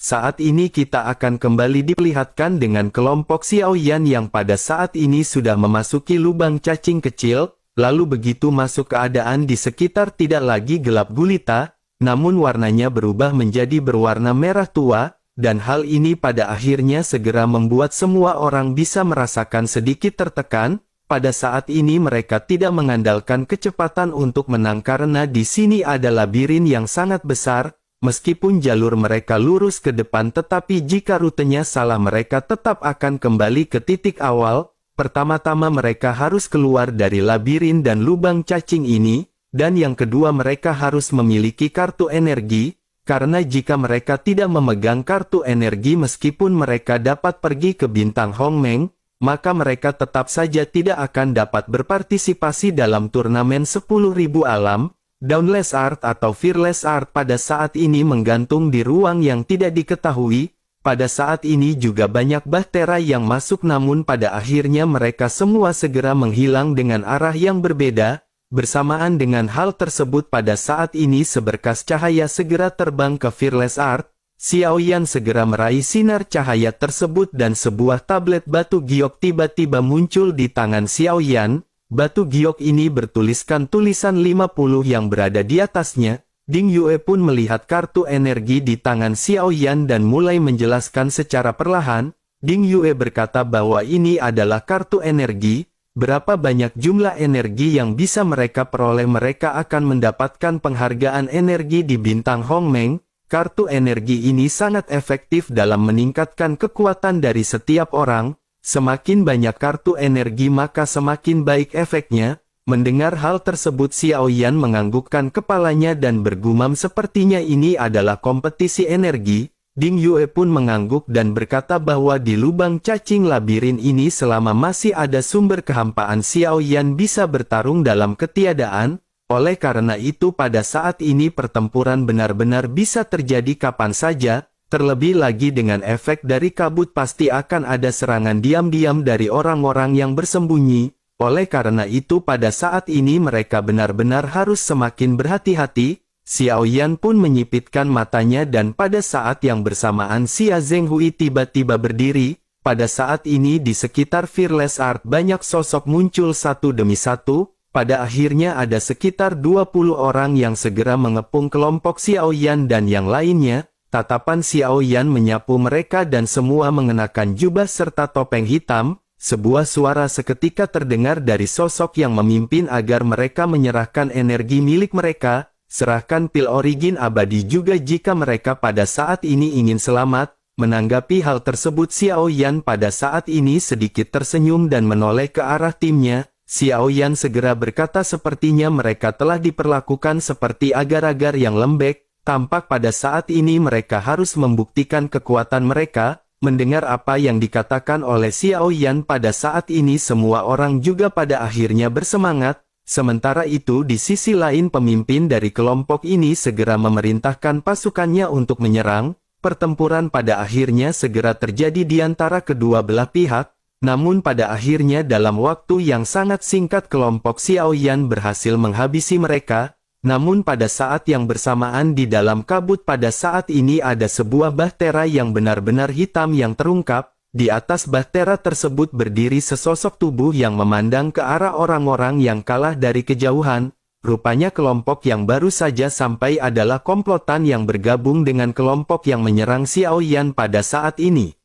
Saat ini kita akan kembali diperlihatkan dengan kelompok Xiaoyan yang pada saat ini sudah memasuki lubang cacing kecil, lalu begitu masuk keadaan di sekitar tidak lagi gelap gulita, namun warnanya berubah menjadi berwarna merah tua, dan hal ini pada akhirnya segera membuat semua orang bisa merasakan sedikit tertekan. Pada saat ini mereka tidak mengandalkan kecepatan untuk menang karena di sini ada labirin yang sangat besar. Meskipun jalur mereka lurus ke depan tetapi jika rutenya salah mereka tetap akan kembali ke titik awal. Pertama-tama mereka harus keluar dari labirin dan lubang cacing ini, dan yang kedua mereka harus memiliki kartu energi, karena jika mereka tidak memegang kartu energi meskipun mereka dapat pergi ke bintang Hongmeng, maka mereka tetap saja tidak akan dapat berpartisipasi dalam turnamen 10.000 alam. Dauntless Art atau Fearless Art pada saat ini menggantung di ruang yang tidak diketahui. Pada saat ini juga banyak bahtera yang masuk namun pada akhirnya mereka semua segera menghilang dengan arah yang berbeda. Bersamaan dengan hal tersebut pada saat ini seberkas cahaya segera terbang ke Fearless Art. Xiaoyan segera meraih sinar cahaya tersebut dan sebuah tablet batu giok tiba-tiba muncul di tangan Xiaoyan. Batu giok ini bertuliskan tulisan 50 yang berada di atasnya. Ding Yue pun melihat kartu energi di tangan Xiaoyan dan mulai menjelaskan secara perlahan. Ding Yue berkata bahwa ini adalah kartu energi. Berapa banyak jumlah energi yang bisa mereka peroleh, mereka akan mendapatkan penghargaan energi di bintang Hongmeng. Kartu energi ini sangat efektif dalam meningkatkan kekuatan dari setiap orang. Semakin banyak kartu energi maka semakin baik efeknya. Mendengar hal tersebut Xiaoyan menganggukkan kepalanya dan bergumam sepertinya ini adalah kompetisi energi. Ding Yue pun mengangguk dan berkata bahwa di lubang cacing labirin ini selama masih ada sumber kehampaan Xiaoyan bisa bertarung dalam ketiadaan. Oleh karena itu pada saat ini pertempuran benar-benar bisa terjadi kapan saja. Terlebih lagi dengan efek dari kabut pasti akan ada serangan diam-diam dari orang-orang yang bersembunyi. Oleh karena itu pada saat ini mereka benar-benar harus semakin berhati-hati. Xiaoyan pun menyipitkan matanya dan pada saat yang bersamaan Xia Zhenghui tiba-tiba berdiri. Pada saat ini di sekitar Fearless Art banyak sosok muncul satu demi satu. Pada akhirnya ada sekitar 20 orang yang segera mengepung kelompok Xiaoyan dan yang lainnya. Tatapan Xiaoyan menyapu mereka dan semua mengenakan jubah serta topeng hitam. Sebuah suara seketika terdengar dari sosok yang memimpin agar mereka menyerahkan energi milik mereka. Serahkan pil origin abadi juga jika mereka pada saat ini ingin selamat. Menanggapi hal tersebut Xiaoyan pada saat ini sedikit tersenyum dan menoleh ke arah timnya. Xiaoyan segera berkata sepertinya mereka telah diperlakukan seperti agar-agar yang lembek. Tampak pada saat ini mereka harus membuktikan kekuatan mereka. Mendengar apa yang dikatakan oleh Xiaoyan pada saat ini semua orang juga pada akhirnya bersemangat. Sementara itu di sisi lain pemimpin dari kelompok ini segera memerintahkan pasukannya untuk menyerang. Pertempuran pada akhirnya segera terjadi di antara kedua belah pihak. Namun pada akhirnya dalam waktu yang sangat singkat kelompok Xiaoyan berhasil menghabisi mereka. Namun pada saat yang bersamaan di dalam kabut pada saat ini ada sebuah bahtera yang benar-benar hitam yang terungkap. Di atas bahtera tersebut berdiri sesosok tubuh yang memandang ke arah orang-orang yang kalah dari kejauhan. Rupanya kelompok yang baru saja sampai adalah komplotan yang bergabung dengan kelompok yang menyerang Xiaoyan pada saat ini.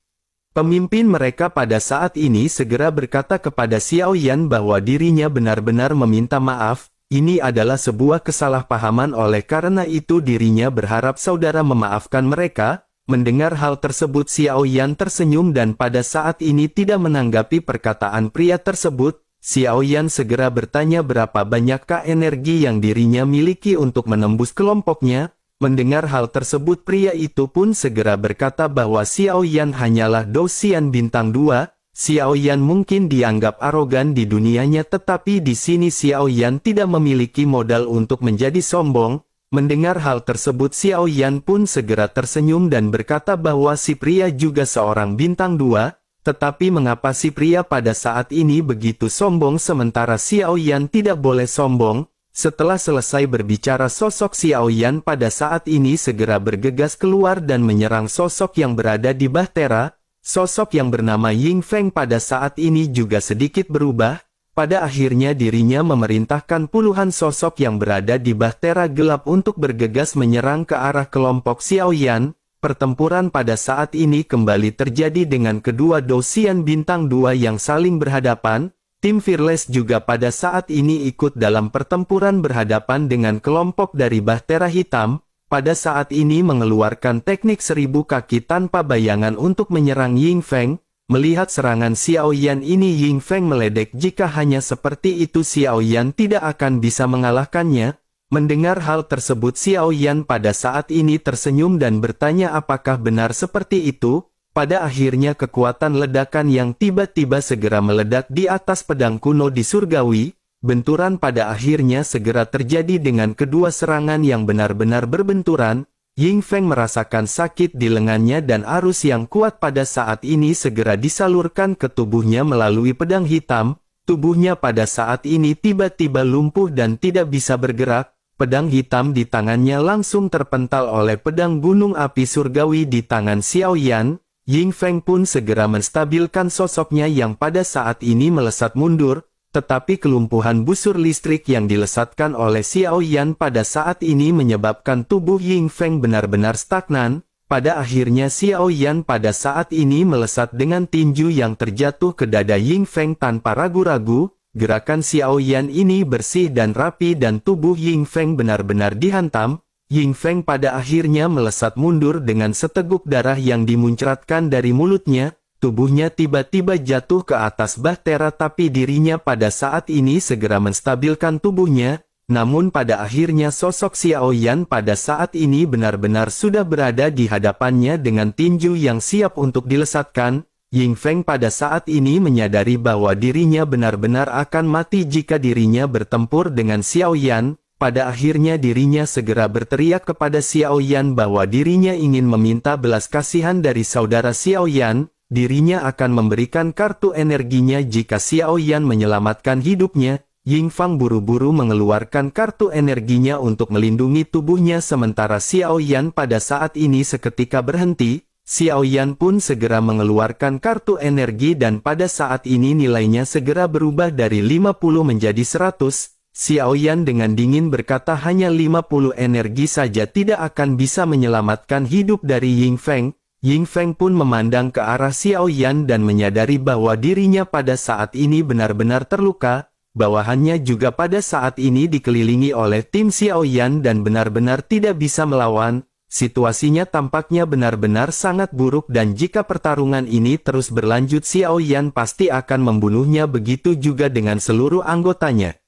Pemimpin mereka pada saat ini segera berkata kepada Xiaoyan bahwa dirinya benar-benar meminta maaf. Ini adalah sebuah kesalahpahaman oleh karena itu dirinya berharap saudara memaafkan mereka. Mendengar hal tersebut Xiaoyan tersenyum dan pada saat ini tidak menanggapi perkataan pria tersebut. Xiaoyan segera bertanya berapa banyakkah energi yang dirinya miliki untuk menembus kelompoknya. Mendengar hal tersebut pria itu pun segera berkata bahwa Xiaoyan hanyalah Dosian bintang 2. Xiaoyan mungkin dianggap arogan di dunianya tetapi di sini Xiaoyan tidak memiliki modal untuk menjadi sombong. Mendengar hal tersebut Xiaoyan pun segera tersenyum dan berkata bahwa si pria juga seorang bintang 2. Tetapi mengapa si pria pada saat ini begitu sombong sementara Xiaoyan tidak boleh sombong? Setelah selesai berbicara, sosok Xiao Yan pada saat ini segera bergegas keluar dan menyerang sosok yang berada di bahtera. Sosok yang bernama Ying Feng pada saat ini juga sedikit berubah. Pada akhirnya dirinya memerintahkan puluhan sosok yang berada di bahtera gelap untuk bergegas menyerang ke arah kelompok Xiao Yan. Pertempuran pada saat ini kembali terjadi dengan kedua dosian bintang 2 yang saling berhadapan. Tim Fearless juga pada saat ini ikut dalam pertempuran berhadapan dengan kelompok dari bahtera hitam. Pada saat ini mengeluarkan teknik 1000 kaki tanpa bayangan untuk menyerang Ying Feng. Melihat serangan Xiao Yan ini, Ying Feng meledek. Jika hanya seperti itu Xiao Yan tidak akan bisa mengalahkannya. Mendengar hal tersebut, Xiao Yan pada saat ini tersenyum dan bertanya apakah benar seperti itu. Pada akhirnya kekuatan ledakan yang tiba-tiba segera meledak di atas pedang kuno di surgawi. Benturan pada akhirnya segera terjadi dengan kedua serangan yang benar-benar berbenturan. Ying Feng merasakan sakit di lengannya dan arus yang kuat pada saat ini segera disalurkan ke tubuhnya melalui pedang hitam. Tubuhnya pada saat ini tiba-tiba lumpuh dan tidak bisa bergerak. Pedang hitam di tangannya langsung terpental oleh pedang gunung api surgawi di tangan Xiao Yan. Ying Feng pun segera menstabilkan sosoknya yang pada saat ini melesat mundur. Tetapi kelumpuhan busur listrik yang dilesatkan oleh Xiao Yan pada saat ini menyebabkan tubuh Ying Feng benar-benar stagnan. Pada akhirnya Xiao Yan pada saat ini melesat dengan tinju yang terjatuh ke dada Ying Feng tanpa ragu-ragu. Gerakan Xiao Yan ini bersih dan rapi dan tubuh Ying Feng benar-benar dihantam. Ying Feng pada akhirnya melesat mundur dengan seteguk darah yang dimuncratkan dari mulutnya. Tubuhnya tiba-tiba jatuh ke atas bahtera, tapi dirinya pada saat ini segera menstabilkan tubuhnya. Namun pada akhirnya sosok Xiao Yan pada saat ini benar-benar sudah berada di hadapannya dengan tinju yang siap untuk dilesatkan. Ying Feng pada saat ini menyadari bahwa dirinya benar-benar akan mati jika dirinya bertempur dengan Xiao Yan. Pada akhirnya dirinya segera berteriak kepada Xiao Yan bahwa dirinya ingin meminta belas kasihan dari saudara Xiao Yan. Dirinya akan memberikan kartu energinya jika Xiao Yan menyelamatkan hidupnya. Ying Feng buru-buru mengeluarkan kartu energinya untuk melindungi tubuhnya sementara Xiao Yan pada saat ini seketika berhenti. Xiao Yan pun segera mengeluarkan kartu energi dan pada saat ini nilainya segera berubah dari 50 menjadi 100. Xiao Yan dengan dingin berkata hanya 50 energi saja tidak akan bisa menyelamatkan hidup dari Ying Feng. Ying Feng pun memandang ke arah Xiao Yan dan menyadari bahwa dirinya pada saat ini benar-benar terluka. Bawahannya juga pada saat ini dikelilingi oleh tim Xiao Yan dan benar-benar tidak bisa melawan. Situasinya tampaknya benar-benar sangat buruk dan jika pertarungan ini terus berlanjut Xiao Yan pasti akan membunuhnya, begitu juga dengan seluruh anggotanya.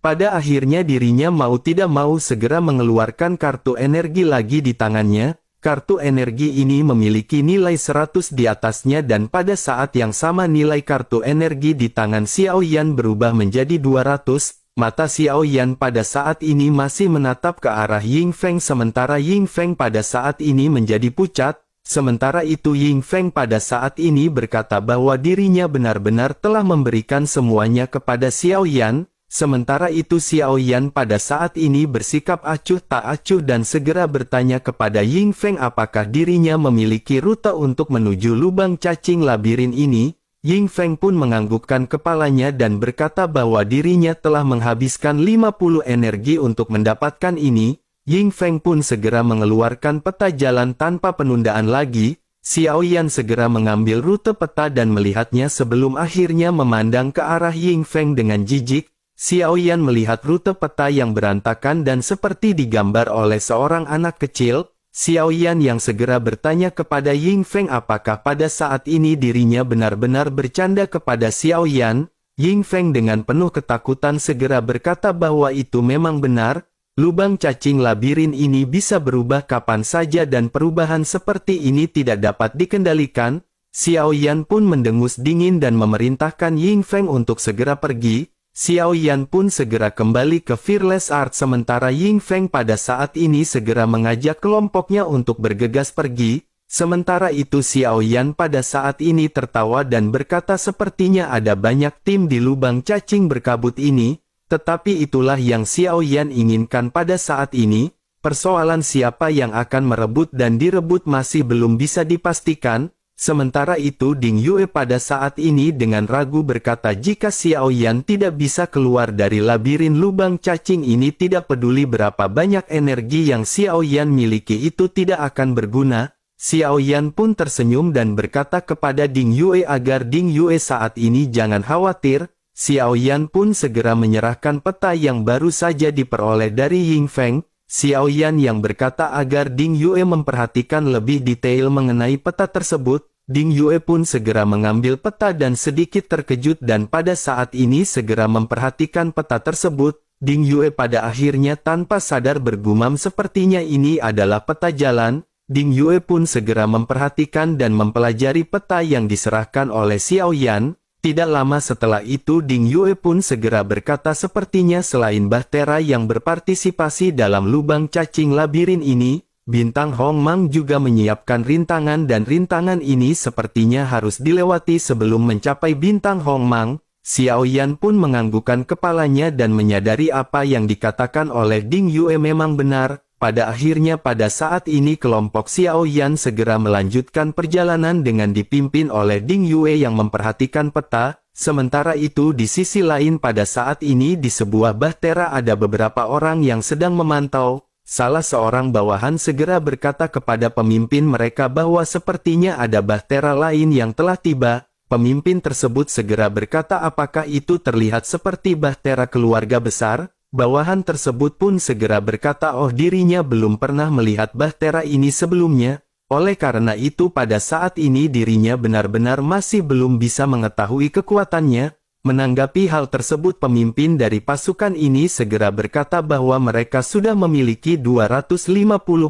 Pada akhirnya dirinya mau tidak mau segera mengeluarkan kartu energi lagi di tangannya. Kartu energi ini memiliki nilai 100 di atasnya dan pada saat yang sama nilai kartu energi di tangan Xiao Yan berubah menjadi 200. Mata Xiao Yan pada saat ini masih menatap ke arah Ying Feng sementara Ying Feng pada saat ini menjadi pucat. Sementara itu Ying Feng pada saat ini berkata bahwa dirinya benar-benar telah memberikan semuanya kepada Xiao Yan. Sementara itu Xiao Yan pada saat ini bersikap acuh tak acuh dan segera bertanya kepada Ying Feng apakah dirinya memiliki rute untuk menuju lubang cacing labirin ini. Ying Feng pun menganggukkan kepalanya dan berkata bahwa dirinya telah menghabiskan 50 energi untuk mendapatkan ini. Ying Feng pun segera mengeluarkan peta jalan tanpa penundaan lagi. Xiao Yan segera mengambil rute peta dan melihatnya sebelum akhirnya memandang ke arah Ying Feng dengan jijik. Xiao Yan melihat rute peta yang berantakan dan seperti digambar oleh seorang anak kecil. Xiao Yan yang segera bertanya kepada Ying Feng apakah pada saat ini dirinya benar-benar bercanda kepada Xiao Yan. Ying Feng dengan penuh ketakutan segera berkata bahwa itu memang benar. Lubang cacing labirin ini bisa berubah kapan saja dan perubahan seperti ini tidak dapat dikendalikan. Xiao Yan pun mendengus dingin dan memerintahkan Ying Feng untuk segera pergi. Xiao Yan pun segera kembali ke Fearless Art sementara Ying Feng pada saat ini segera mengajak kelompoknya untuk bergegas pergi. Sementara itu Xiao Yan pada saat ini tertawa dan berkata sepertinya ada banyak tim di lubang cacing berkabut ini. Tetapi itulah yang Xiao Yan inginkan pada saat ini. Persoalan siapa yang akan merebut dan direbut masih belum bisa dipastikan. Sementara itu Ding Yue pada saat ini dengan ragu berkata jika Xiao Yan tidak bisa keluar dari labirin lubang cacing ini, tidak peduli berapa banyak energi yang Xiao Yan miliki itu tidak akan berguna. Xiao Yan pun tersenyum dan berkata kepada Ding Yue agar Ding Yue saat ini jangan khawatir. Xiao Yan pun segera menyerahkan peta yang baru saja diperoleh dari Ying Feng. Xiao Yan yang berkata agar Ding Yue memperhatikan lebih detail mengenai peta tersebut. Ding Yue pun segera mengambil peta dan sedikit terkejut dan pada saat ini segera memperhatikan peta tersebut. Ding Yue pada akhirnya tanpa sadar bergumam sepertinya ini adalah peta jalan. Ding Yue pun segera memperhatikan dan mempelajari peta yang diserahkan oleh Xiao Yan. Tidak lama setelah itu Ding Yue pun segera berkata sepertinya selain Bahtera yang berpartisipasi dalam lubang cacing labirin ini, Bintang Hong Mang juga menyiapkan rintangan dan rintangan ini sepertinya harus dilewati sebelum mencapai Bintang Hong Mang. Xiao Yan pun menganggukkan kepalanya dan menyadari apa yang dikatakan oleh Ding Yue memang benar. Pada akhirnya pada saat ini kelompok Xiao Yan segera melanjutkan perjalanan dengan dipimpin oleh Ding Yue yang memperhatikan peta. Sementara itu di sisi lain pada saat ini di sebuah bahtera ada beberapa orang yang sedang memantau. Salah seorang bawahan segera berkata kepada pemimpin mereka bahwa sepertinya ada bahtera lain yang telah tiba. Pemimpin tersebut segera berkata apakah itu terlihat seperti bahtera keluarga besar? Bawahan tersebut pun segera berkata oh dirinya belum pernah melihat bahtera ini sebelumnya. Oleh karena itu pada saat ini dirinya benar-benar masih belum bisa mengetahui kekuatannya. Menanggapi hal tersebut pemimpin dari pasukan ini segera berkata bahwa mereka sudah memiliki 250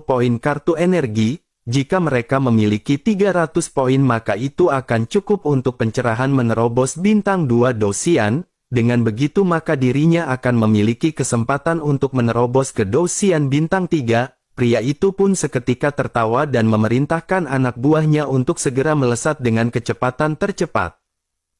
poin kartu energi. Jika mereka memiliki 300 poin maka itu akan cukup untuk pencerahan menerobos bintang 2 Dosian. Dengan begitu maka dirinya akan memiliki kesempatan untuk menerobos ke Dosian bintang 3. Pria itu pun seketika tertawa dan memerintahkan anak buahnya untuk segera melesat dengan kecepatan tercepat.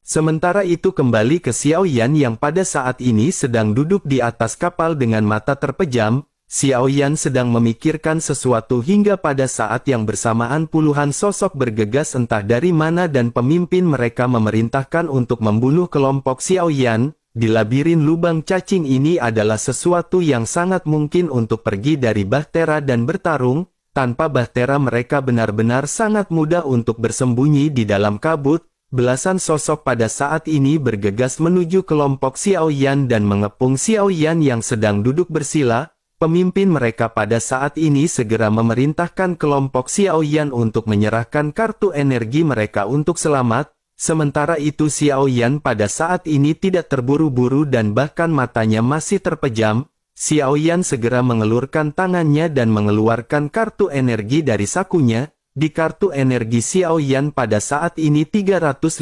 Sementara itu kembali ke Xiao Yan yang pada saat ini sedang duduk di atas kapal dengan mata terpejam. Xiao Yan sedang memikirkan sesuatu hingga pada saat yang bersamaan puluhan sosok bergegas entah dari mana dan pemimpin mereka memerintahkan untuk membunuh kelompok Xiao Yan. Di labirin lubang cacing ini adalah sesuatu yang sangat mungkin untuk pergi dari bahtera dan bertarung. Tanpa bahtera mereka benar-benar sangat mudah untuk bersembunyi di dalam kabut. Belasan sosok pada saat ini bergegas menuju kelompok Xiao Yan dan mengepung Xiao Yan yang sedang duduk bersila. Pemimpin mereka pada saat ini segera memerintahkan kelompok Xiao Yan untuk menyerahkan kartu energi mereka untuk selamat. Sementara itu Xiao Yan pada saat ini tidak terburu-buru dan bahkan matanya masih terpejam. Xiao Yan segera mengelurkan tangannya dan mengeluarkan kartu energi dari sakunya. Di kartu energi Xiao Yan pada saat ini 350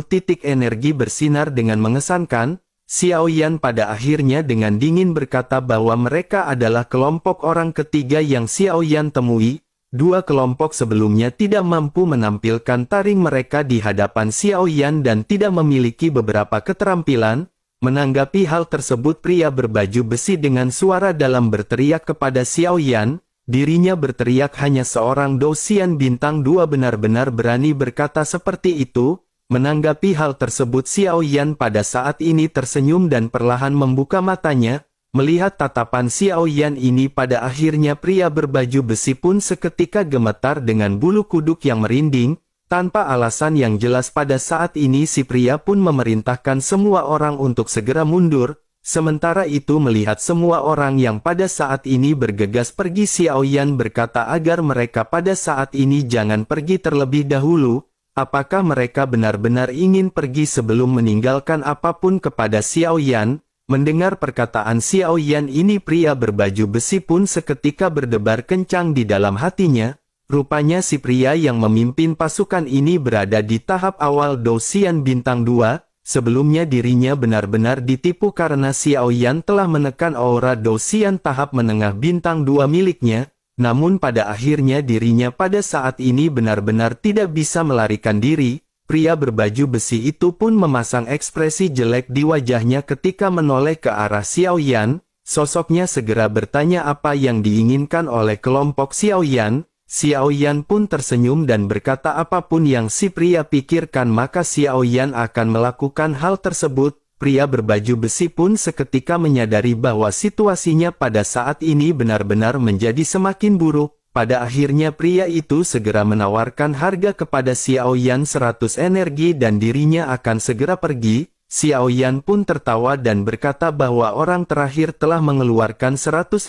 titik energi bersinar dengan mengesankan. Xiao Yan pada akhirnya dengan dingin berkata bahwa mereka adalah kelompok orang ketiga yang Xiao Yan temui. Dua kelompok sebelumnya tidak mampu menampilkan taring mereka di hadapan Xiao Yan dan tidak memiliki beberapa keterampilan. Menanggapi hal tersebut pria berbaju besi dengan suara dalam berteriak kepada Xiao Yan. Dirinya berteriak hanya seorang Dosian bintang 2 benar-benar berani berkata seperti itu. Menanggapi hal tersebut Xiao Yan pada saat ini tersenyum dan perlahan membuka matanya. Melihat tatapan Xiao Yan ini pada akhirnya pria berbaju besi pun seketika gemetar dengan bulu kuduk yang merinding. Tanpa alasan yang jelas pada saat ini si pria pun memerintahkan semua orang untuk segera mundur. Sementara itu melihat semua orang yang pada saat ini bergegas pergi Xiao Yan berkata agar mereka pada saat ini jangan pergi terlebih dahulu. Apakah mereka benar-benar ingin pergi sebelum meninggalkan apapun kepada Xiao Yan? Mendengar perkataan Xiao Yan ini pria berbaju besi pun seketika berdebar kencang di dalam hatinya. Rupanya si pria yang memimpin pasukan ini berada di tahap awal Dosian bintang 2. Sebelumnya dirinya benar-benar ditipu karena Xiao Yan telah menekan aura Dosian tahap menengah bintang 2 miliknya. Namun pada akhirnya dirinya pada saat ini benar-benar tidak bisa melarikan diri. Pria berbaju besi itu pun memasang ekspresi jelek di wajahnya ketika menoleh ke arah Xiao Yan. Sosoknya segera bertanya apa yang diinginkan oleh kelompok Xiao Yan. Xiao Yan pun tersenyum dan berkata apapun yang si pria pikirkan maka Xiao Yan akan melakukan hal tersebut. Pria berbaju besi pun seketika menyadari bahwa situasinya pada saat ini benar-benar menjadi semakin buruk. Pada akhirnya pria itu segera menawarkan harga kepada Xiao Yan 100 energi dan dirinya akan segera pergi. Xiao Yan pun tertawa dan berkata bahwa orang terakhir telah mengeluarkan 150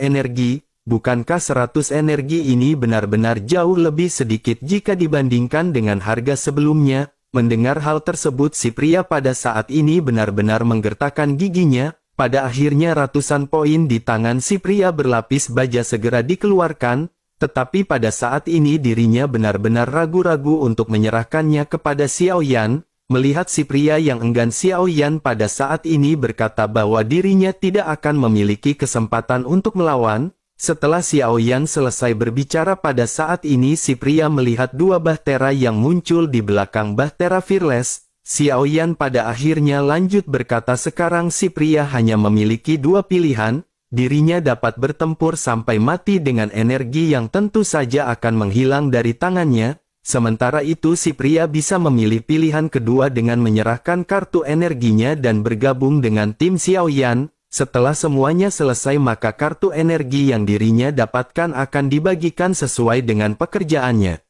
energi. Bukankah 100 energi ini benar-benar jauh lebih sedikit jika dibandingkan dengan harga sebelumnya? Mendengar hal tersebut si pria pada saat ini benar-benar menggertakkan giginya. Pada akhirnya ratusan poin di tangan si pria berlapis baja segera dikeluarkan, tetapi pada saat ini dirinya benar-benar ragu-ragu untuk menyerahkannya kepada Xiao Yan. Melihat si pria yang enggan, Xiao Yan pada saat ini berkata bahwa dirinya tidak akan memiliki kesempatan untuk melawan. Setelah Xiao Yan selesai berbicara pada saat ini si pria melihat dua bahtera yang muncul di belakang bahtera Fearless. Xiao Yan pada akhirnya lanjut berkata sekarang si pria hanya memiliki dua pilihan, dirinya dapat bertempur sampai mati dengan energi yang tentu saja akan menghilang dari tangannya, sementara itu si pria bisa memilih pilihan kedua dengan menyerahkan kartu energinya dan bergabung dengan tim Xiao Yan. Setelah semuanya selesai maka kartu energi yang dirinya dapatkan akan dibagikan sesuai dengan pekerjaannya.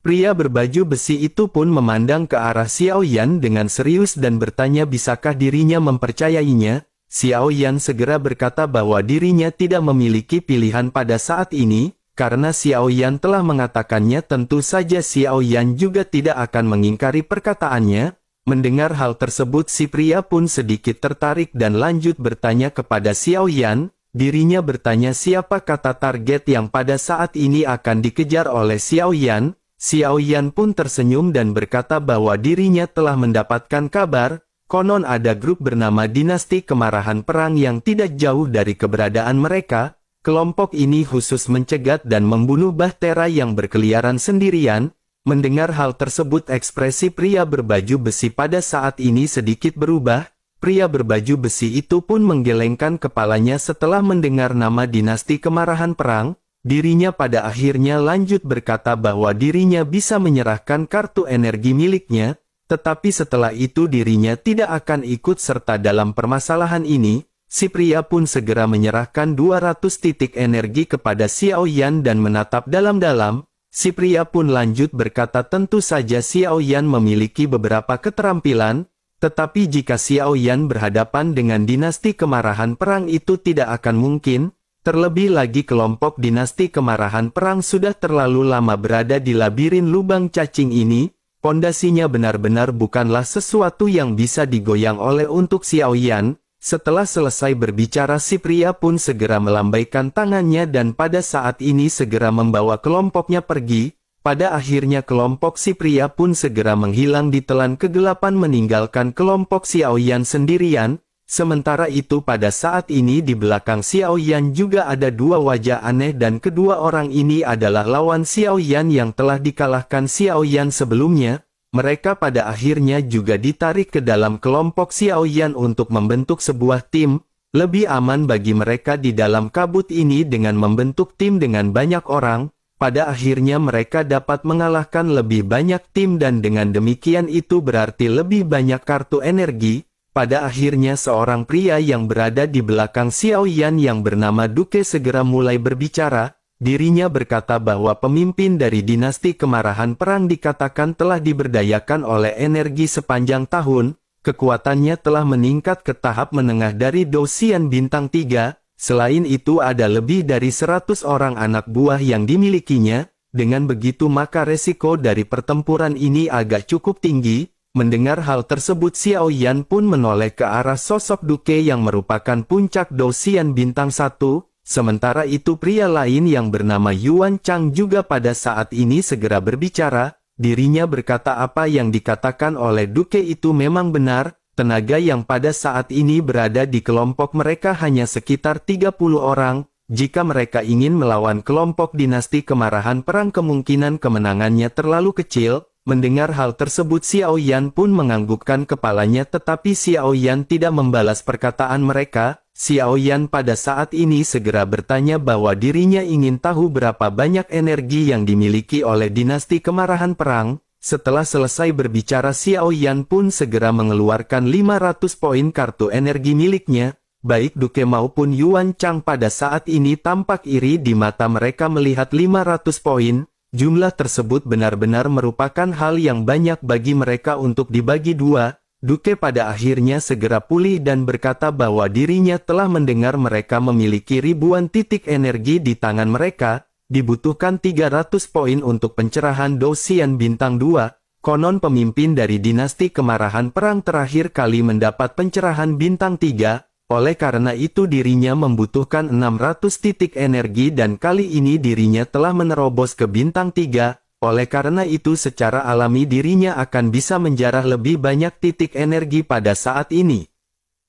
Pria berbaju besi itu pun memandang ke arah Xiao Yan dengan serius dan bertanya bisakah dirinya mempercayainya. Xiao Yan segera berkata bahwa dirinya tidak memiliki pilihan pada saat ini, karena Xiao Yan telah mengatakannya. Tentu saja Xiao Yan juga tidak akan mengingkari perkataannya. Mendengar hal tersebut si pria pun sedikit tertarik dan lanjut bertanya kepada Xiao Yan. Dirinya bertanya siapa kata target yang pada saat ini akan dikejar oleh Xiao Yan. Xiao Yan pun tersenyum dan berkata bahwa dirinya telah mendapatkan kabar, konon ada grup bernama Dinasti Kemarahan Perang yang tidak jauh dari keberadaan mereka. Kelompok ini khusus mencegat dan membunuh bahtera yang berkeliaran sendirian. Mendengar hal tersebut ekspresi pria berbaju besi pada saat ini sedikit berubah. Pria berbaju besi itu pun menggelengkan kepalanya setelah mendengar nama Dinasti Kemarahan Perang. Dirinya pada akhirnya lanjut berkata bahwa dirinya bisa menyerahkan kartu energi miliknya, tetapi setelah itu dirinya tidak akan ikut serta dalam permasalahan ini. Si pria pun segera menyerahkan 200 titik energi kepada Xiao Yan dan menatap dalam-dalam. Si pria pun lanjut berkata tentu saja Xiao Yan memiliki beberapa keterampilan, tetapi jika Xiao Yan berhadapan dengan Dinasti Kemarahan Perang itu tidak akan mungkin. Terlebih lagi kelompok Dinasti Kemarahan Perang sudah terlalu lama berada di labirin lubang cacing ini, pondasinya benar-benar bukanlah sesuatu yang bisa digoyang oleh untuk Xiao Yan. Setelah selesai berbicara si pria pun segera melambaikan tangannya dan pada saat ini segera membawa kelompoknya pergi. Pada akhirnya kelompok si pria pun segera menghilang di telan kegelapan meninggalkan kelompok Xiao Yan sendirian. Sementara itu pada saat ini di belakang Xiao Yan juga ada dua wajah aneh dan kedua orang ini adalah lawan Xiao Yan yang telah dikalahkan Xiao Yan sebelumnya. Mereka pada akhirnya juga ditarik ke dalam kelompok Xiao Yan untuk membentuk sebuah tim. Lebih aman bagi mereka di dalam kabut ini dengan membentuk tim dengan banyak orang. Pada akhirnya mereka dapat mengalahkan lebih banyak tim dan dengan demikian itu berarti lebih banyak kartu energi. Pada akhirnya seorang pria yang berada di belakang Xiao Yan yang bernama Duke segera mulai berbicara. Dirinya berkata bahwa pemimpin dari Dinasti Kemarahan Perang dikatakan telah diberdayakan oleh energi sepanjang tahun. Kekuatannya telah meningkat ke tahap menengah dari Dosian Bintang 3. Selain itu ada lebih dari 100 orang anak buah yang dimilikinya. Dengan begitu maka resiko dari pertempuran ini agak cukup tinggi. Mendengar hal tersebut Xiao Yan pun menoleh ke arah sosok Duke yang merupakan puncak Dosian Bintang 1, sementara itu pria lain yang bernama Yuan Chang juga pada saat ini segera berbicara. Dirinya berkata apa yang dikatakan oleh Duke itu memang benar, tenaga yang pada saat ini berada di kelompok mereka hanya sekitar 30 orang, jika mereka ingin melawan kelompok Dinasti Kemarahan Perang kemungkinan kemenangannya terlalu kecil. Mendengar hal tersebut Xiao Yan pun menganggukkan kepalanya tetapi Xiao Yan tidak membalas perkataan mereka. Xiao Yan pada saat ini segera bertanya bahwa dirinya ingin tahu berapa banyak energi yang dimiliki oleh dinasti kemarahan perang. Setelah selesai berbicara Xiao Yan pun segera mengeluarkan 500 poin kartu energi miliknya. Baik Duke maupun Yuan Chang pada saat ini tampak iri di mata mereka melihat 500 poin. Jumlah tersebut benar-benar merupakan hal yang banyak bagi mereka untuk dibagi dua. Duke pada akhirnya segera pulih dan berkata bahwa dirinya telah mendengar mereka memiliki ribuan titik energi di tangan mereka. Dibutuhkan 300 poin untuk pencerahan Dosian Bintang 2. Konon pemimpin dari dinasti kemarahan perang terakhir kali mendapat pencerahan Bintang 3. Oleh karena itu dirinya membutuhkan 600 titik energi dan kali ini dirinya telah menerobos ke Bintang 3. Oleh karena itu secara alami dirinya akan bisa menjarah lebih banyak titik energi pada saat ini.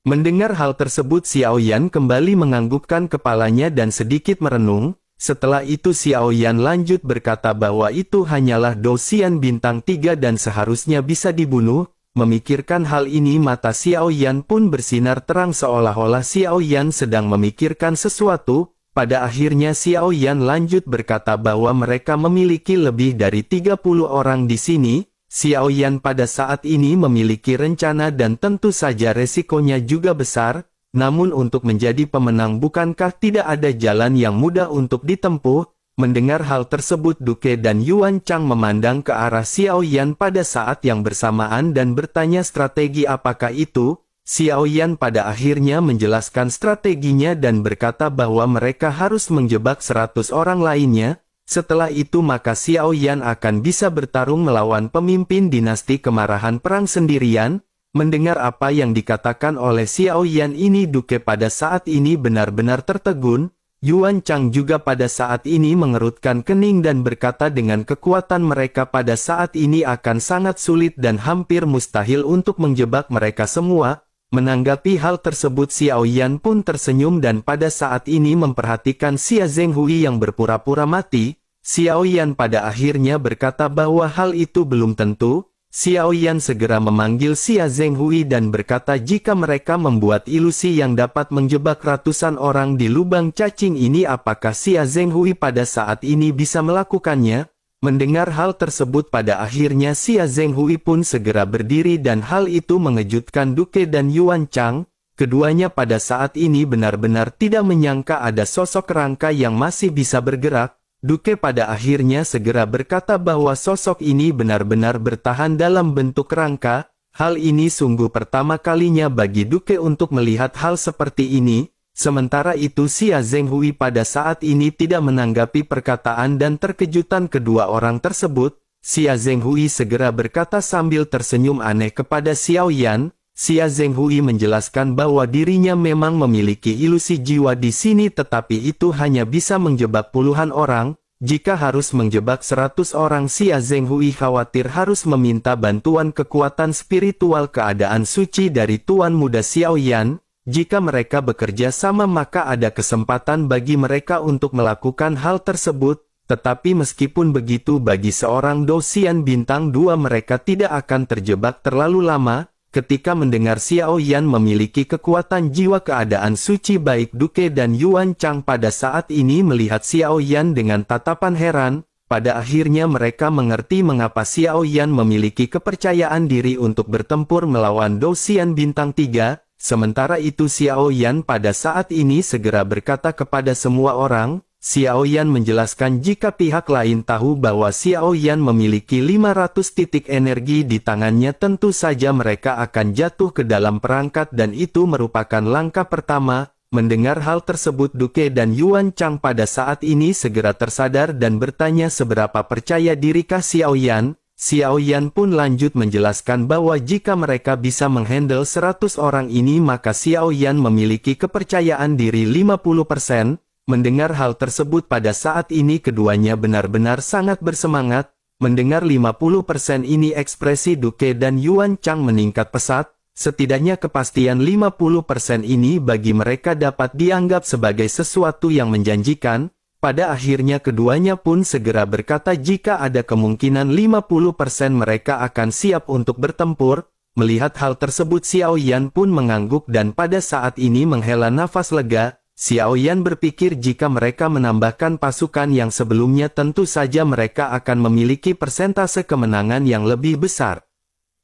Mendengar hal tersebut Xiao Yan kembali menganggukkan kepalanya dan sedikit merenung. Setelah itu Xiao Yan lanjut berkata bahwa itu hanyalah Dosian Bintang 3 dan seharusnya bisa dibunuh. Memikirkan hal ini mata Xiao Yan pun bersinar terang seolah-olah Xiao Yan sedang memikirkan sesuatu. Pada akhirnya Xiao Yan lanjut berkata bahwa mereka memiliki lebih dari 30 orang di sini. Xiao Yan pada saat ini memiliki rencana dan tentu saja resikonya juga besar. Namun untuk menjadi pemenang bukankah tidak ada jalan yang mudah untuk ditempuh? Mendengar hal tersebut Duke dan Yuan Chang memandang ke arah Xiao Yan pada saat yang bersamaan dan bertanya strategi apakah itu. Xiao Yan pada akhirnya menjelaskan strateginya dan berkata bahwa mereka harus menjebak 100 orang lainnya. Setelah itu maka Xiao Yan akan bisa bertarung melawan pemimpin dinasti kemarahan perang sendirian. Mendengar apa yang dikatakan oleh Xiao Yan ini Duke pada saat ini benar-benar tertegun. Yuan Chang juga pada saat ini mengerutkan kening dan berkata dengan kekuatan mereka pada saat ini akan sangat sulit dan hampir mustahil untuk menjebak mereka semua. Menanggapi hal tersebut Xiao Yan pun tersenyum dan pada saat ini memperhatikan Xia Zhenghui yang berpura-pura mati. Xiao Yan pada akhirnya berkata bahwa hal itu belum tentu. Xiao Yan segera memanggil Xia Zhenghui dan berkata jika mereka membuat ilusi yang dapat menjebak ratusan orang di lubang cacing ini apakah Xia Zhenghui pada saat ini bisa melakukannya? Mendengar hal tersebut pada akhirnya Xia Zhenghui pun segera berdiri dan hal itu mengejutkan Duke dan Yuan Chang. Keduanya pada saat ini benar-benar tidak menyangka ada sosok rangka yang masih bisa bergerak. Duke pada akhirnya segera berkata bahwa sosok ini benar-benar bertahan dalam bentuk rangka. Hal ini sungguh pertama kalinya bagi Duke untuk melihat hal seperti ini. Sementara itu Xia Zhenghui pada saat ini tidak menanggapi perkataan dan terkejutan kedua orang tersebut. Xia Zhenghui segera berkata sambil tersenyum aneh kepada Xiao Yan. Xia Zhenghui menjelaskan bahwa dirinya memang memiliki ilusi jiwa di sini tetapi itu hanya bisa menjebak puluhan orang. Jika harus menjebak 100 orang Xia Zhenghui khawatir harus meminta bantuan kekuatan spiritual keadaan suci dari Tuan Muda Xiao Yan. Jika mereka bekerja sama maka ada kesempatan bagi mereka untuk melakukan hal tersebut. Tetapi meskipun begitu bagi seorang Dosian Bintang 2 mereka tidak akan terjebak terlalu lama. Ketika mendengar Xiao Yan memiliki kekuatan jiwa keadaan suci baik Duke dan Yuan Chang pada saat ini melihat Xiao Yan dengan tatapan heran, pada akhirnya mereka mengerti mengapa Xiao Yan memiliki kepercayaan diri untuk bertempur melawan Dosian Bintang 3, sementara itu Xiao Yan pada saat ini segera berkata kepada semua orang. Xiao Yan menjelaskan jika pihak lain tahu bahwa Xiao Yan memiliki 500 titik energi di tangannya tentu saja mereka akan jatuh ke dalam perangkat dan itu merupakan langkah pertama. Mendengar hal tersebut Duke dan Yuan Chang pada saat ini segera tersadar dan bertanya seberapa percaya dirikah Xiao Yan. Xiao Yan pun lanjut menjelaskan bahwa jika mereka bisa menghandle 100 orang ini maka Xiao Yan memiliki kepercayaan diri 50%. Mendengar hal tersebut pada saat ini keduanya benar-benar sangat bersemangat. Mendengar 50% ini ekspresi Duke dan Yuan Chang meningkat pesat. Setidaknya kepastian 50% ini bagi mereka dapat dianggap sebagai sesuatu yang menjanjikan. Pada akhirnya keduanya pun segera berkata jika ada kemungkinan 50% mereka akan siap untuk bertempur. Melihat hal tersebut Xiao Yan pun mengangguk dan pada saat ini menghela nafas lega. Xiao Yan berpikir jika mereka menambahkan pasukan yang sebelumnya tentu saja mereka akan memiliki persentase kemenangan yang lebih besar.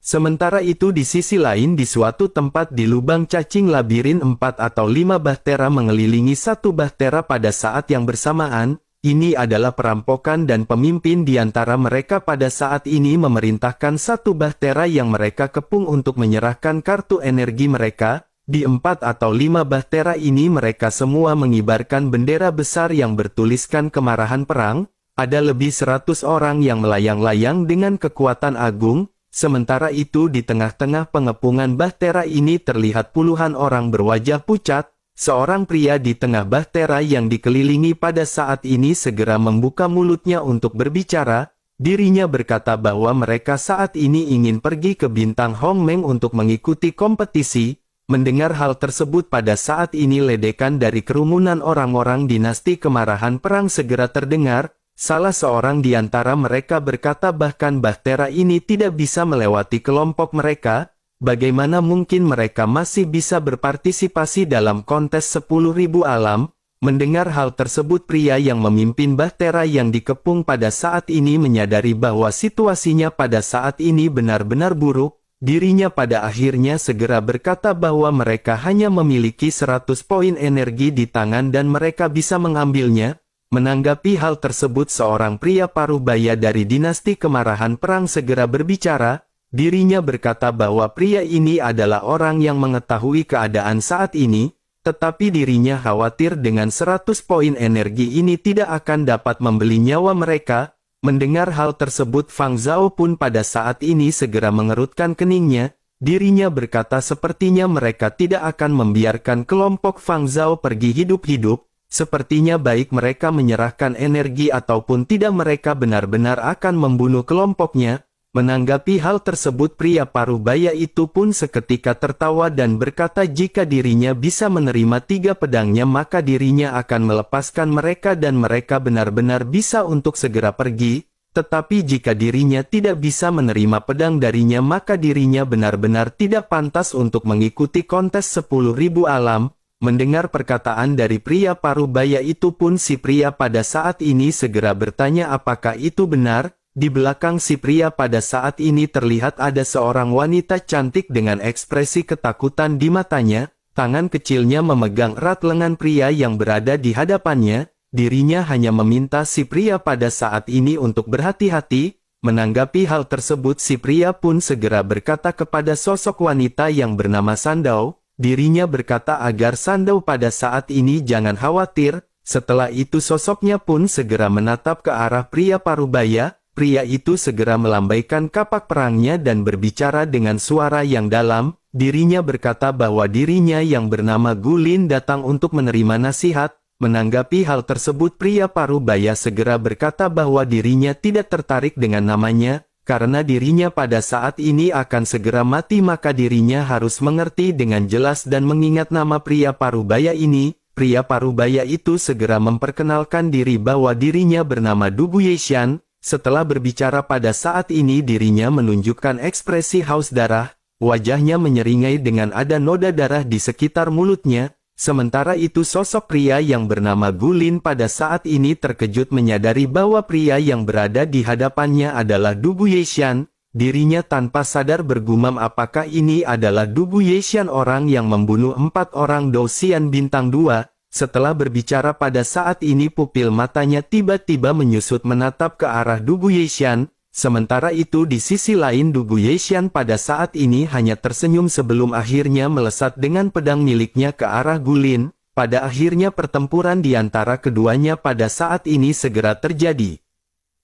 Sementara itu di sisi lain di suatu tempat di lubang cacing labirin 4 atau 5 bahtera mengelilingi satu bahtera pada saat yang bersamaan. Ini adalah perampokan dan pemimpin di antara mereka pada saat ini memerintahkan satu bahtera yang mereka kepung untuk menyerahkan kartu energi mereka. Di 4 atau 5 bahtera ini mereka semua mengibarkan bendera besar yang bertuliskan kemarahan perang. Ada lebih 100 orang yang melayang-layang dengan kekuatan agung. Sementara itu di tengah-tengah pengepungan bahtera ini terlihat puluhan orang berwajah pucat. Seorang pria di tengah bahtera yang dikelilingi pada saat ini segera membuka mulutnya untuk berbicara. Dirinya berkata bahwa mereka saat ini ingin pergi ke Bintang Hongmeng untuk mengikuti kompetisi. Mendengar hal tersebut pada saat ini ledekan dari kerumunan orang-orang dinasti kemarahan perang segera terdengar. Salah seorang di antara mereka berkata bahkan bahtera ini tidak bisa melewati kelompok mereka, bagaimana mungkin mereka masih bisa berpartisipasi dalam kontes 10.000 alam? Mendengar hal tersebut pria yang memimpin bahtera yang dikepung pada saat ini menyadari bahwa situasinya pada saat ini benar-benar buruk, dirinya pada akhirnya segera berkata bahwa mereka hanya memiliki 100 poin energi di tangan dan mereka bisa mengambilnya. Menanggapi hal tersebut seorang pria paruh baya dari dinasti kemarahan perang segera berbicara. Dirinya berkata bahwa pria ini adalah orang yang mengetahui keadaan saat ini, tetapi dirinya khawatir dengan 100 poin energi ini tidak akan dapat membeli nyawa mereka. Mendengar hal tersebut Fang Zhao pun pada saat ini segera mengerutkan keningnya. Dirinya berkata sepertinya mereka tidak akan membiarkan kelompok Fang Zhao pergi hidup-hidup. Sepertinya baik mereka menyerahkan energi ataupun tidak mereka benar-benar akan membunuh kelompoknya. Menanggapi hal tersebut pria paruh baya itu pun seketika tertawa dan berkata jika dirinya bisa menerima 3 pedangnya maka dirinya akan melepaskan mereka dan mereka benar-benar bisa untuk segera pergi. Tetapi jika dirinya tidak bisa menerima pedang darinya maka dirinya benar-benar tidak pantas untuk mengikuti kontes 10.000 alam. Mendengar perkataan dari pria paruh baya itu pun si pria pada saat ini segera bertanya apakah itu benar. Di belakang si pria pada saat ini terlihat ada seorang wanita cantik dengan ekspresi ketakutan di matanya. Tangan kecilnya memegang erat lengan pria yang berada di hadapannya. Dirinya hanya meminta si pria pada saat ini untuk berhati-hati. Menanggapi hal tersebut si pria pun segera berkata kepada sosok wanita yang bernama Sandao. Dirinya berkata agar Sandao pada saat ini jangan khawatir. Setelah itu sosoknya pun segera menatap ke arah pria parubaya. Pria itu segera melambaikan kapak perangnya dan berbicara dengan suara yang dalam. Dirinya berkata bahwa dirinya yang bernama Gulin datang untuk menerima nasihat. Menanggapi hal tersebut pria parubaya segera berkata bahwa dirinya tidak tertarik dengan namanya. Karena dirinya pada saat ini akan segera mati maka dirinya harus mengerti dengan jelas dan mengingat nama pria parubaya ini. Pria parubaya itu segera memperkenalkan diri bahwa dirinya bernama Dugu Yeshan. Setelah berbicara pada saat ini dirinya menunjukkan ekspresi haus darah. Wajahnya menyeringai dengan ada noda darah di sekitar mulutnya. Sementara itu sosok pria yang bernama Gulin pada saat ini terkejut menyadari bahwa pria yang berada di hadapannya adalah Dugu Yeshan. Dirinya tanpa sadar bergumam apakah ini adalah Dugu Yeshan orang yang membunuh 4 orang Dosian bintang 2. Setelah berbicara pada saat ini pupil matanya tiba-tiba menyusut menatap ke arah Dugu Yeshan. Sementara itu di sisi lain Dugu Yeshan pada saat ini hanya tersenyum sebelum akhirnya melesat dengan pedang miliknya ke arah Gulin. Pada akhirnya pertempuran di antara keduanya pada saat ini segera terjadi.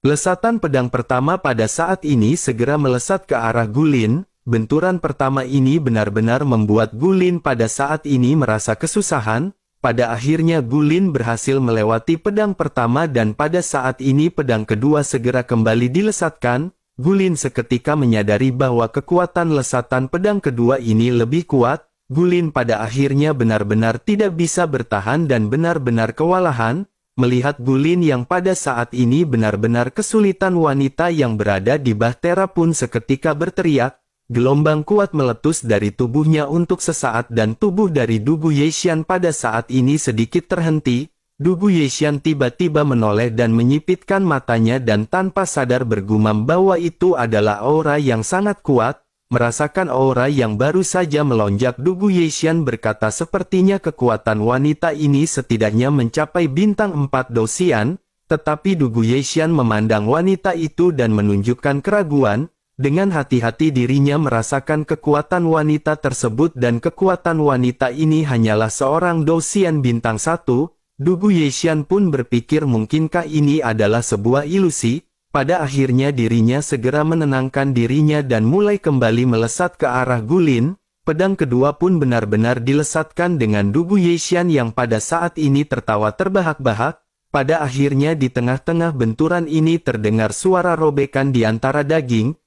Lesatan pedang pertama pada saat ini segera melesat ke arah Gulin. Benturan pertama ini benar-benar membuat Gulin pada saat ini merasa kesusahan. Pada akhirnya Gulin berhasil melewati pedang pertama dan pada saat ini pedang kedua segera kembali dilesatkan. Gulin seketika menyadari bahwa kekuatan lesatan pedang kedua ini lebih kuat. Gulin pada akhirnya benar-benar tidak bisa bertahan dan benar-benar kewalahan. melihat Gulin yang pada saat ini benar-benar kesulitan. Wanita yang berada di bahtera pun seketika berteriak. Gelombang kuat meletus dari tubuhnya untuk sesaat dan tubuh dari Du Guoyixian pada saat ini sedikit terhenti. Du Guoyixian tiba-tiba menoleh dan menyipitkan matanya dan tanpa sadar bergumam bahwa itu adalah aura yang sangat kuat. Merasakan aura yang baru saja melonjak, Du Guoyixian berkata sepertinya kekuatan wanita ini setidaknya mencapai bintang 4 Dosian, tetapi Du Guoyixian memandang wanita itu dan menunjukkan keraguan. Dengan hati-hati dirinya merasakan kekuatan wanita tersebut dan kekuatan wanita ini hanyalah seorang Dosian bintang 1. Du Guoyixian pun berpikir mungkinkah ini adalah sebuah ilusi. Pada akhirnya dirinya segera menenangkan dirinya dan mulai kembali melesat ke arah Gulin. Pedang kedua pun benar-benar dilesatkan dengan Du Guoyixian yang pada saat ini tertawa terbahak-bahak. Pada akhirnya di tengah-tengah benturan ini terdengar suara robekan di antara daging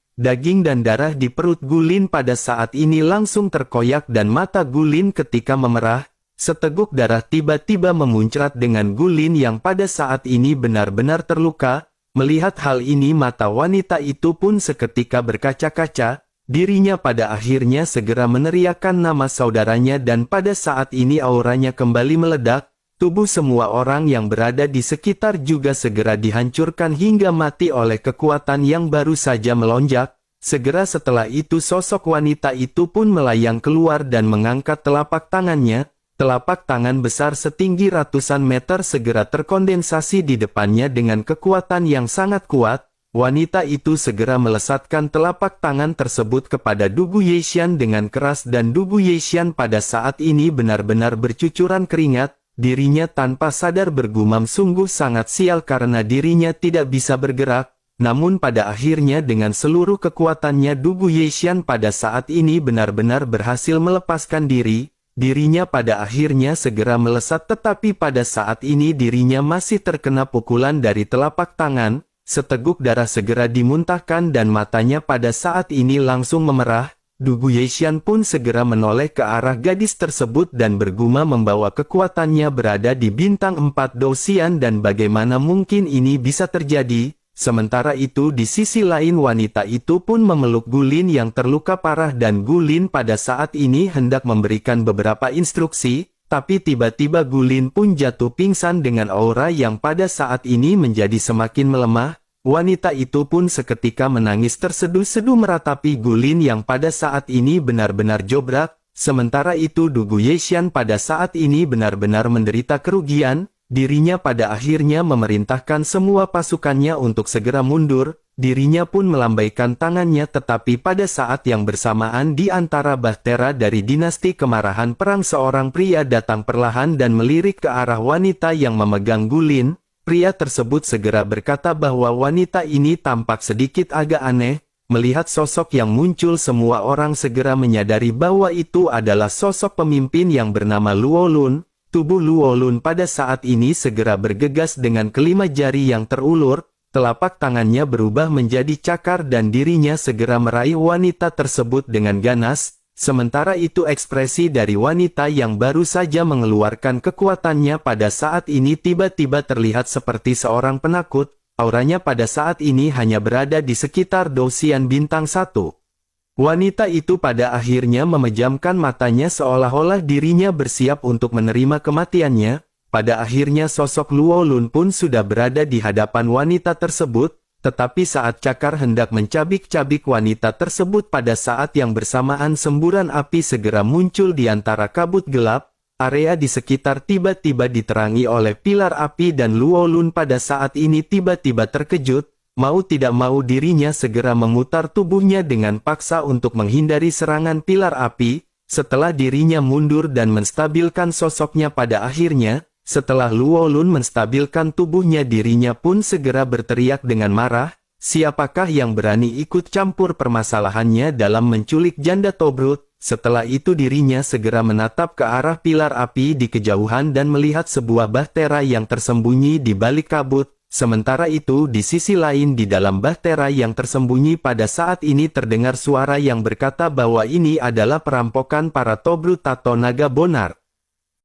dan darah di perut Gulin pada saat ini langsung terkoyak dan mata Gulin ketika memerah. Seteguk darah tiba-tiba memuncrat dengan Gulin yang pada saat ini benar-benar terluka. Melihat hal ini mata wanita itu pun seketika berkaca-kaca. Dirinya pada akhirnya segera meneriakkan nama saudaranya dan pada saat ini auranya kembali meledak. Tubuh semua orang yang berada di sekitar juga segera dihancurkan hingga mati oleh kekuatan yang baru saja melonjak. Segera setelah itu sosok wanita itu pun melayang keluar dan mengangkat telapak tangannya. Telapak tangan besar setinggi ratusan meter segera terkondensasi di depannya dengan kekuatan yang sangat kuat. Wanita itu segera melesatkan telapak tangan tersebut kepada Du Guoyixian dengan keras dan Du Guoyixian pada saat ini benar-benar bercucuran keringat. Dirinya tanpa sadar bergumam sungguh sangat sial karena dirinya tidak bisa bergerak. Namun pada akhirnya dengan seluruh kekuatannya Du Guoyixian pada saat ini benar-benar berhasil melepaskan diri. Dirinya pada akhirnya segera melesat tetapi pada saat ini dirinya masih terkena pukulan dari telapak tangan. Seteguk darah segera dimuntahkan dan matanya pada saat ini langsung memerah. Du Guoyixian pun segera menoleh ke arah gadis tersebut dan bergumam membawa kekuatannya berada di bintang 4 Dosian dan bagaimana mungkin ini bisa terjadi. Sementara itu di sisi lain wanita itu pun memeluk Gulin yang terluka parah dan Gulin pada saat ini hendak memberikan beberapa instruksi, tapi tiba-tiba Gulin pun jatuh pingsan dengan aura yang pada saat ini menjadi semakin melemah. Wanita itu pun seketika menangis terseduh-seduh meratapi Gulin yang pada saat ini benar-benar jobrak. Sementara itu Du Guoyixian pada saat ini benar-benar menderita kerugian. Dirinya pada akhirnya memerintahkan semua pasukannya untuk segera mundur. Dirinya pun melambaikan tangannya tetapi pada saat yang bersamaan di antara bahtera dari dinasti kemarahan perang seorang pria datang perlahan dan melirik ke arah wanita yang memegang Gulin. Pria tersebut segera berkata bahwa wanita ini tampak sedikit agak aneh. Melihat sosok yang muncul semua orang segera menyadari bahwa itu adalah sosok pemimpin yang bernama Luo Lun. Tubuh Luo Lun pada saat ini segera bergegas dengan kelima jari yang terulur. Telapak tangannya berubah menjadi cakar dan dirinya segera meraih wanita tersebut dengan ganas. Sementara itu ekspresi dari wanita yang baru saja mengeluarkan kekuatannya pada saat ini tiba-tiba terlihat seperti seorang penakut. Auranya pada saat ini hanya berada di sekitar Dosian bintang 1. Wanita itu pada akhirnya memejamkan matanya seolah-olah dirinya bersiap untuk menerima kematiannya. Pada akhirnya sosok Luo Lun pun sudah berada di hadapan wanita tersebut. Tetapi saat cakar hendak mencabik-cabik wanita tersebut pada saat yang bersamaan semburan api segera muncul di antara kabut gelap. Area di sekitar tiba-tiba diterangi oleh pilar api dan Luo Lun pada saat ini tiba-tiba terkejut. Mau tidak mau dirinya segera memutar tubuhnya dengan paksa untuk menghindari serangan pilar api. Setelah dirinya mundur dan menstabilkan sosoknya pada akhirnya, setelah Luo Lun menstabilkan tubuhnya dirinya pun segera berteriak dengan marah, siapakah yang berani ikut campur permasalahannya dalam menculik janda Tobrut? Setelah itu dirinya segera menatap ke arah pilar api di kejauhan dan melihat sebuah bahtera yang tersembunyi di balik kabut. Sementara itu di sisi lain di dalam bahtera yang tersembunyi pada saat ini terdengar suara yang berkata bahwa ini adalah perampokan para Tobrut atau naga bonar.